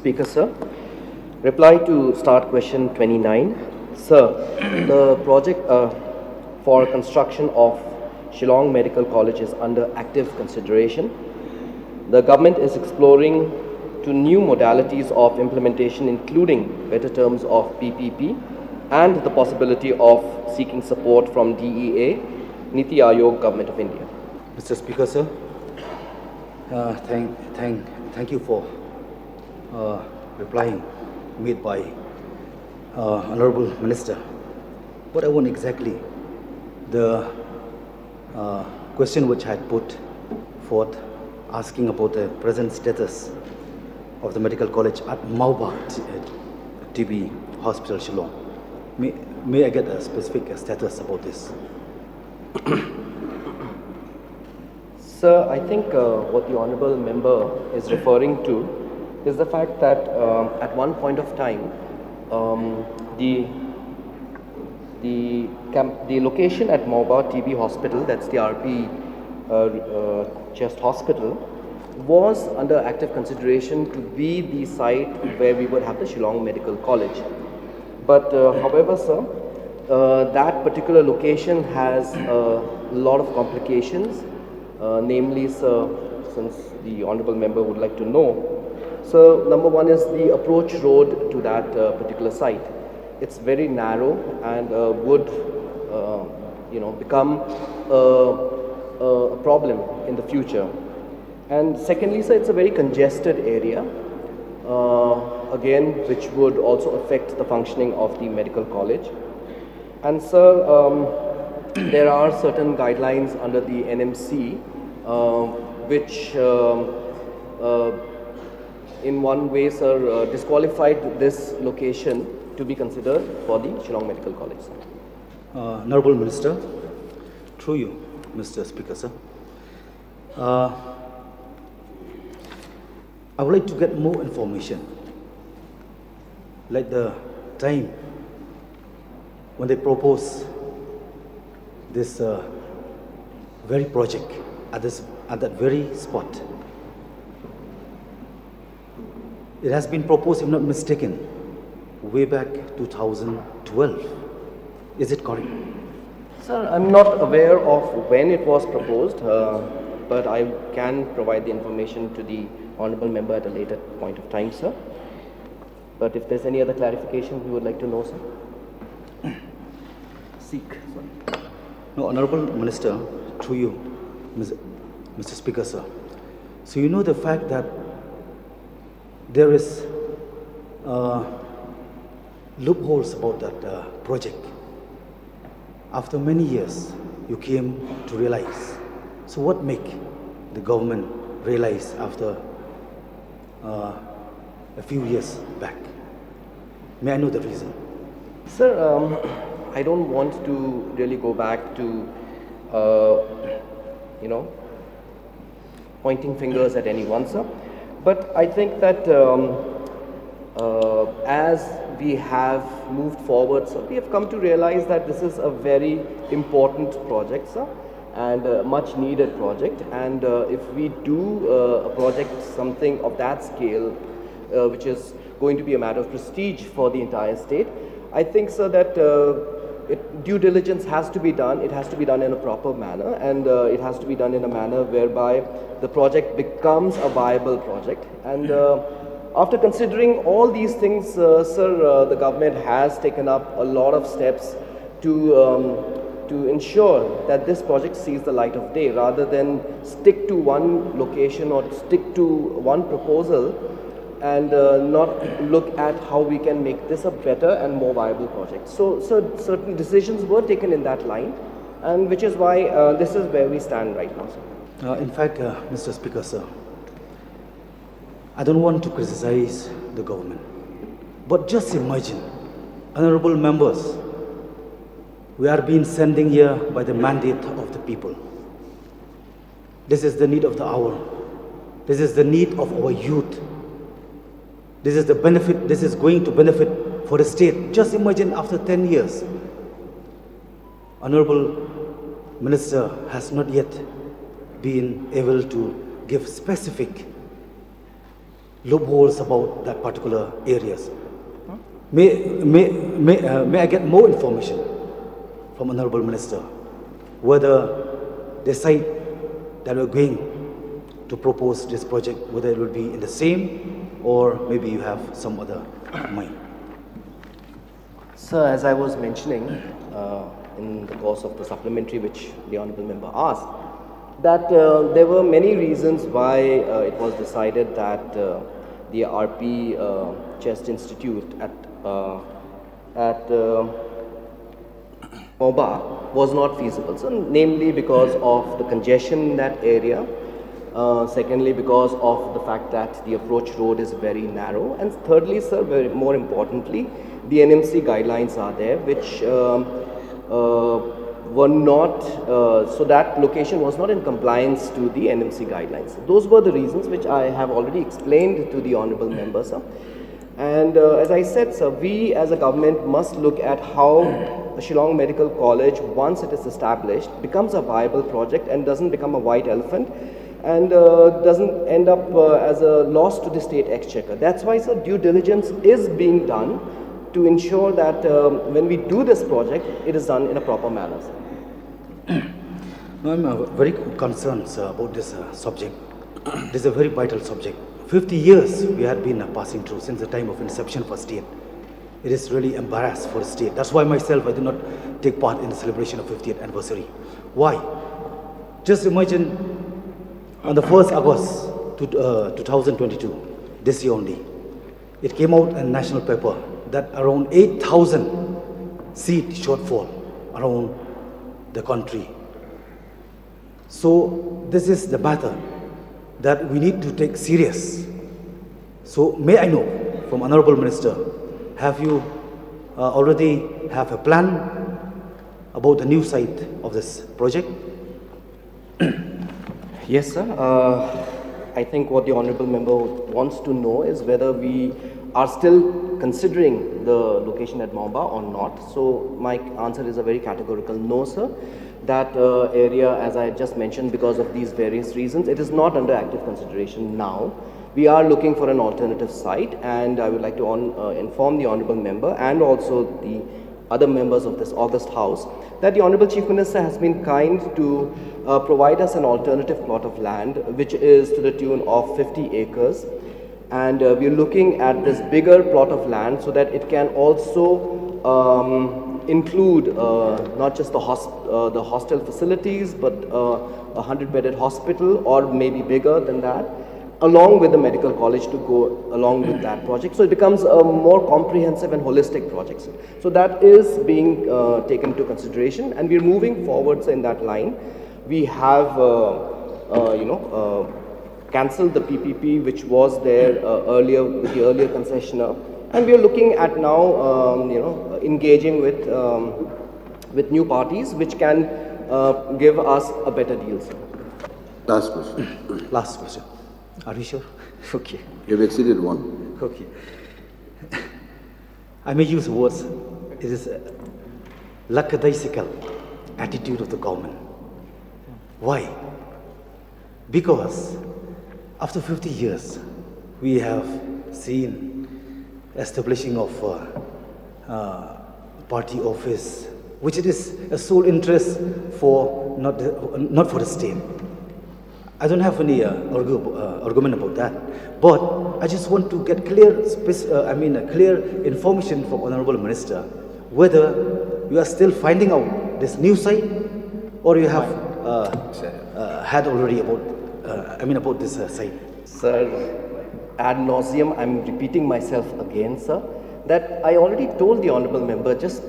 Speaker, sir. Reply to start question 29. Sir, the project for construction of Shillong Medical College is under active consideration. The government is exploring to new modalities of implementation, including better terms of PPP and the possibility of seeking support from DEA, Niti Aayog, Government of India. Mr. Speaker, sir, thank you for replying made by Honorable Minister. What I want exactly, the question which I had put forth asking about the present status of the medical college at Mauba TB Hospital, Shillong. May I get a specific status about this? Sir, I think what the Honourable Member is referring to is the fact that at one point of time, the location at Mauba TB Hospital, that's the RP Chest Hospital, was under active consideration to be the site where we would have the Shillong Medical College. But however, sir, that particular location has a lot of complications, namely, sir, since the Honourable Member would like to know. So, number one is the approach road to that particular site. It's very narrow and would, become a problem in the future. And secondly, sir, it's a very congested area, again, which would also affect the functioning of the medical college. And sir, there are certain guidelines under the NMC which in one way, sir, disqualified this location to be considered for the Shillong Medical College. Honorable Minister, through you, Mr. Speaker, sir. I would like to get more information, like the time when they propose this very project at that very spot. It has been proposed, if not mistaken, way back 2012. Is it correct? Sir, I'm not aware of when it was proposed, but I can provide the information to the Honourable Member at a later point of time, sir. But if there's any other clarification you would like to know, sir. Seek. Sorry. No, Honourable Minister, through you, Mr. Speaker, sir. So you know the fact that there is loopholes about that project. After many years, you came to realize. So what make the government realize after a few years back? May I know the reason? Sir, I don't want to really go back to, pointing fingers at anyone, sir. But I think that as we have moved forward, sir, we have come to realize that this is a very important project, sir, and a much needed project. And if we do a project something of that scale, which is going to be a matter of prestige for the entire state, I think, sir, that due diligence has to be done. It has to be done in a proper manner, and it has to be done in a manner whereby the project becomes a viable project. And after considering all these things, sir, the government has taken up a lot of steps to ensure that this project sees the light of day, rather than stick to one location or stick to one proposal and not look at how we can make this a better and more viable project. So certain decisions were taken in that line, and which is why this is where we stand right now, sir. In fact, Mr. Speaker, sir, I don't want to criticize the government, but just imagine, honorable members, we are being sent here by the mandate of the people. This is the need of the hour. This is the need of our youth. This is the benefit, this is going to benefit for the state. Just imagine after 10 years, Honorable Minister has not yet been able to give specific loopholes about that particular areas. May I get more information from Honorable Minister whether the site that we're going to propose this project, whether it will be in the same or maybe you have some other mind? Sir, as I was mentioning in the course of the supplementary which the Honourable Member asked, that there were many reasons why it was decided that the RP Chest Institute at Moba was not feasible. So, namely because of the congestion in that area, secondly because of the fact that the approach road is very narrow, and thirdly, sir, more importantly, the NMC guidelines are there which were not, so that location was not in compliance to the NMC guidelines. Those were the reasons which I have already explained to the Honourable Member, sir. And as I said, sir, we as a government must look at how the Shillong Medical College, once it is established, becomes a viable project and doesn't become a white elephant and doesn't end up as a loss to the state exchequer. That's why, sir, due diligence is being done to ensure that when we do this project, it is done in a proper manner, sir. No, I'm very concerned, sir, about this subject. This is a very vital subject. 50 years we had been passing through since the time of inception for state. It is really embarrassed for the state. That's why myself, I did not take part in the celebration of 50th anniversary. Why? Just imagine on the 1st August 2022, this year only, it came out in national paper that around 8,000 seat shortfall around the country. So this is the matter that we need to take serious. So may I know from Honorable Minister, have you already have a plan about the new site of this project? Yes, sir. I think what the Honourable Member wants to know is whether we are still considering the location at Maumba or not. So my answer is a very categorical no, sir. That area, as I just mentioned, because of these various reasons, it is not under active consideration now. We are looking for an alternative site, and I would like to inform the Honourable Member and also the other members of this august House that the Honourable Chief Minister has been kind to provide us an alternative plot of land which is to the tune of 50 acres, and we are looking at this bigger plot of land so that it can also include not just the hostel facilities but a 100-bedded hospital or maybe bigger than that, along with the medical college to go along with that project. So it becomes a more comprehensive and holistic project. So that is being taken into consideration, and we are moving forwards in that line. We have, cancelled the PPP which was there earlier with the earlier concessionaire, and we are looking at now, engaging with new parties which can give us a better deal. Last question. Last question. Are you sure? Okay. You've exceeded one. Okay. I may use words. It is a lackadaisical attitude of the government. Why? Because after 50 years, we have seen establishing of party office, which it is a sole interest for not for the state. I don't have any argument about that, but I just want to get clear information from Honourable Minister whether you are still finding out this new site, or you have had already about this site. Sir, ad nauseum, I'm repeating myself again, sir, that I already told the Honourable Member just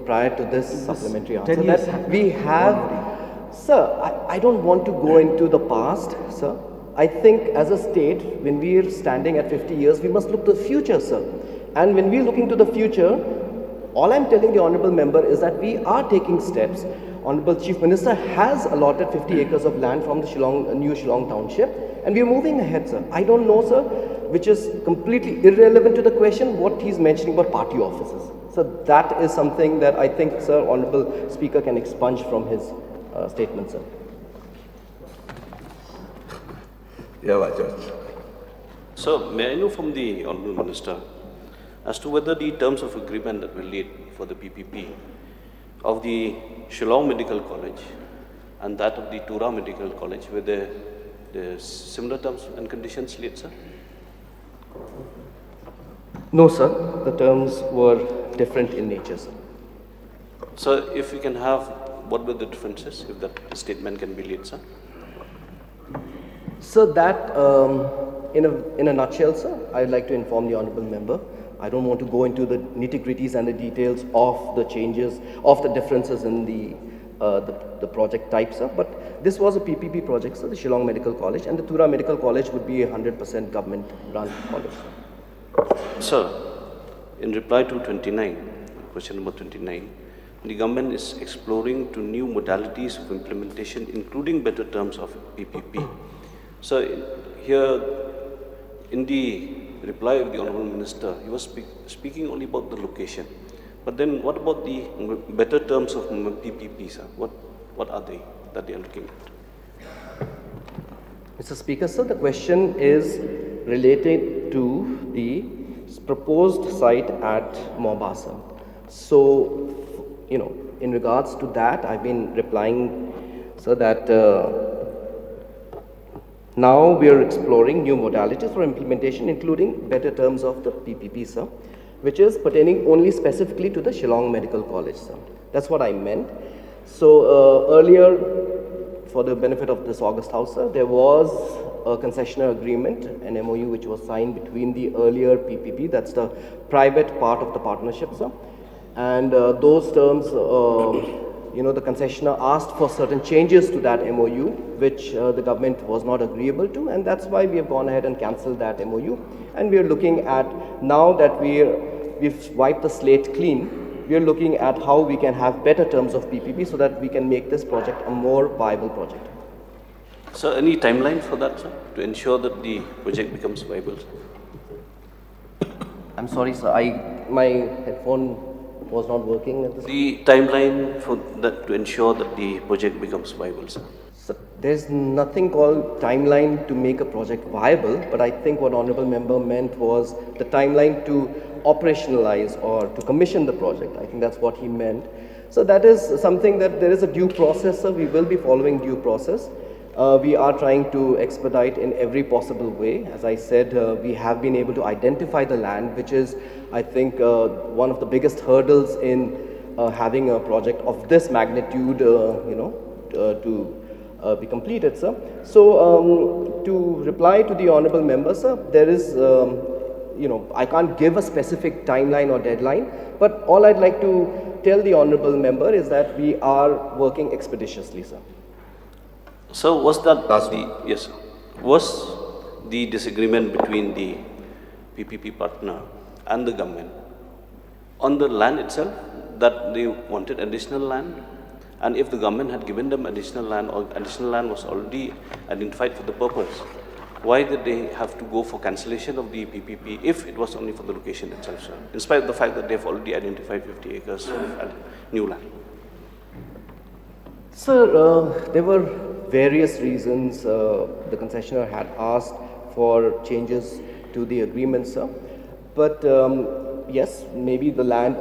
prior to this supplementary answer that we have. Sir, I don't want to go into the past, sir. I think as a state, when we are standing at 50 years, we must look to the future, sir. And when we are looking to the future, all I'm telling the Honourable Member is that we are taking steps. Honourable Chief Minister has allotted 50 acres of land from the new Shillong Township, and we are moving ahead, sir. I don't know, sir, which is completely irrelevant to the question, what he's mentioning about party offices. So that is something that I think, sir, Honourable Speaker can expunge from his statement, sir. Yeah, Judge. So, may I know from the Honourable Minister as to whether the terms of agreement that were laid for the PPP of the Shillong Medical College and that of the Tura Medical College, were there similar terms and conditions laid, sir? No, sir. The terms were different in nature, sir. So, if we can have, what were the differences, if that statement can be laid, sir? So that, in a nutshell, sir, I'd like to inform the honourable member. I don't want to go into the nitty-gritties and the details of the changes, of the differences in the project type, sir. But this was a PPP project, sir, the Shillong Medical College, and the Tura Medical College would be a 100% government-run college, sir. Sir, in reply to 29, question number 29, the government is exploring to new modalities of implementation, including better terms of PPP. So, here, in the reply of the Honourable Minister, he was speaking only about the location. But then, what about the better terms of PPP, sir? What are they that they are looking at? Mr. Speaker, sir, the question is related to the proposed site at Mombasa. So, in regards to that, I've been replying, sir, that now we are exploring new modalities for implementation, including better terms of the PPP, sir, which is pertaining only specifically to the Shillong Medical College, sir. That's what I meant. So earlier, for the benefit of this August House, sir, there was a concessionaire agreement, an MOU, which was signed between the earlier PPP, that's the private part of the partnership, sir. And those terms, the concessionaire asked for certain changes to that MOU, which the government was not agreeable to, and that's why we have gone ahead and cancelled that MOU. And we are looking at, now that we've wiped the slate clean, we are looking at how we can have better terms of PPP so that we can make this project a more viable project. So, any timeline for that, sir, to ensure that the project becomes viable? I'm sorry, sir, my headphone was not working at this time. The timeline for that to ensure that the project becomes viable, sir? So there's nothing called timeline to make a project viable, but I think what Honourable Member meant was the timeline to operationalize or to commission the project. I think that's what he meant. So that is something that there is a due process, sir. We will be following due process. We are trying to expedite in every possible way. As I said, we have been able to identify the land, which is, I think, one of the biggest hurdles in having a project of this magnitude, to be completed, sir. So, to reply to the honourable member, sir, there is, I can't give a specific timeline or deadline, but all I'd like to tell the honourable member is that we are working expeditiously, sir. So, was the disagreement between the PPP partner and the government on the land itself, that they wanted additional land? And if the government had given them additional land, or additional land was already identified for the purpose, why did they have to go for cancellation of the PPP if it was only for the location itself, sir? In spite of the fact that they've already identified 50 acres of new land. Sir, there were various reasons the concessionaire had asked for changes to the agreement, sir. But yes, maybe the land,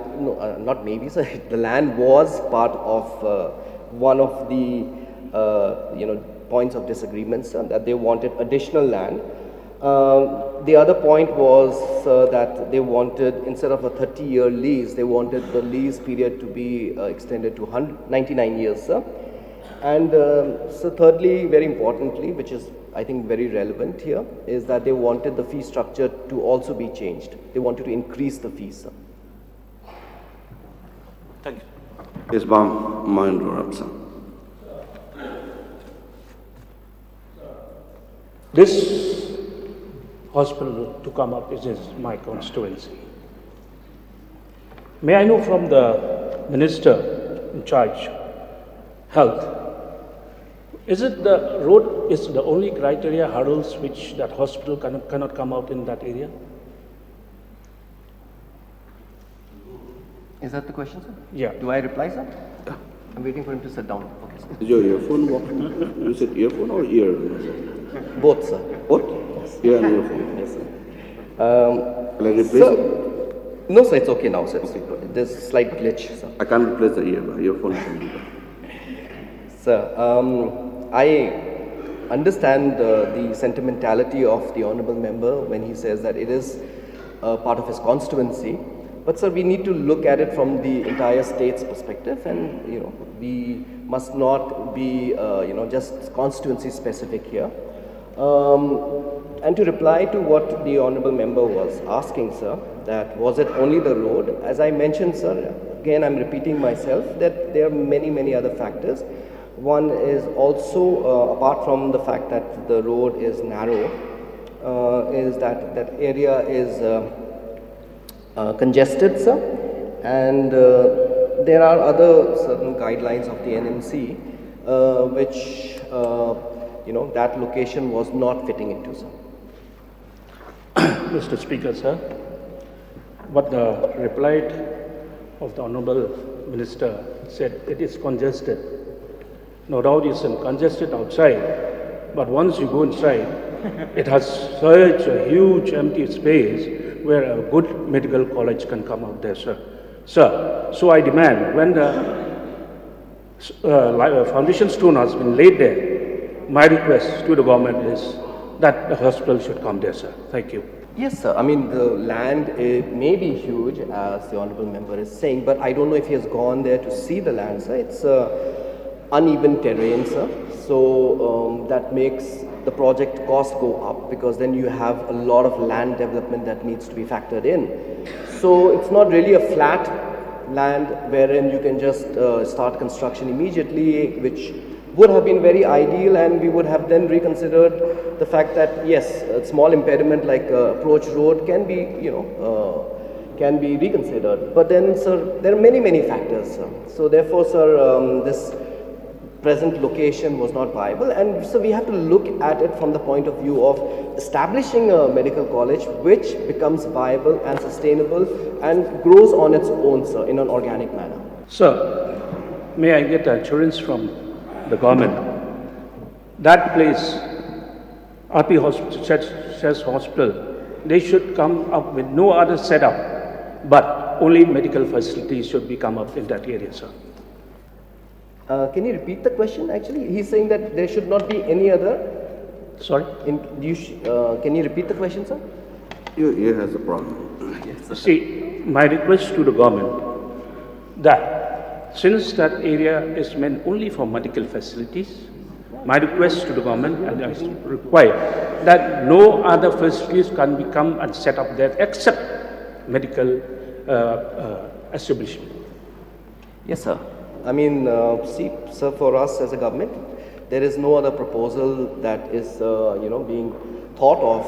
not maybe, sir, the land was part of one of the, points of disagreement, sir, that they wanted additional land. The other point was that they wanted, instead of a 30-year lease, they wanted the lease period to be extended to 99 years, sir. And so thirdly, very importantly, which is I think very relevant here, is that they wanted the fee structure to also be changed. They wanted to increase the fees, sir. Thank you. Yes, ma'am, my interruption. This hospital to come up is my constituency. May I know from the Minister in charge, Health, is it the road is the only criteria hurdles which that hospital cannot come out in that area? Is that the question, sir? Yeah. Do I reply, sir? Yeah. I'm waiting for him to sit down. Okay, sir. Is your earphone working? You said earphone or ear? Both, sir. What? Yes. Here and your phone. Yes, sir. Will I replace Sir, it? no, sir, it's okay now, sir. There's a slight glitch, sir. I can't replace the earphone. Can do that. Sir, I understand the sentimentality of the honorable member when he says that it is part of his constituency. But sir, we need to look at it from the entire state's perspective, and we must not be just constituency specific here. And to reply to what the honorable member was asking, sir, that was it only the road? As I mentioned, sir, again I'm repeating myself that there are many other factors. One is also, apart from the fact that the road is narrow, is that area is congested, sir, and there are other certain guidelines of the NMC which that location was not fitting into, sir. Mr. Speaker, sir, what the reply of the Honorable Minister said, it is congested. No doubt it's congested outside, but once you go inside, it has such a huge empty space where a good medical college can come out there, sir. Sir, so I demand, when the foundation stone has been laid there, my request to the government is that the hospital should come there, sir. Thank you. Yes, sir. I mean, the land may be huge, as the honorable member is saying, but I don't know if he has gone there to see the land, sir. It's uneven terrain, sir. So that makes the project cost go up, because then you have a lot of land development that needs to be factored in. So it's not really a flat land wherein you can just start construction immediately, which would have been very ideal, and we would have then reconsidered the fact that yes, a small impediment like approach road can be can be reconsidered. But then, sir, there are many factors, sir. So therefore, sir, this present location was not viable, and so we have to look at it from the point of view of establishing a medical college which becomes viable and sustainable and grows on its own, sir, in an organic manner. Sir, may I get assurance from the government that place, RP Hospital, Church Hospital, they should come up with no other setup, but only medical facilities should be come up in that area, sir. Can you repeat the question? Actually, he's saying that there should not be any other. Sorry? Can you repeat the question, sir? Your ear has a problem. See, my request to the government that since that area is meant only for medical facilities, my request to the government and I require that no other facilities can become and set up there except medical establishment. Yes, sir. I mean, see, sir, for us as a government, there is no other proposal that is, being thought of,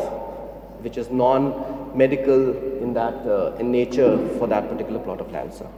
which is non-medical in that in nature for that particular plot of land, sir.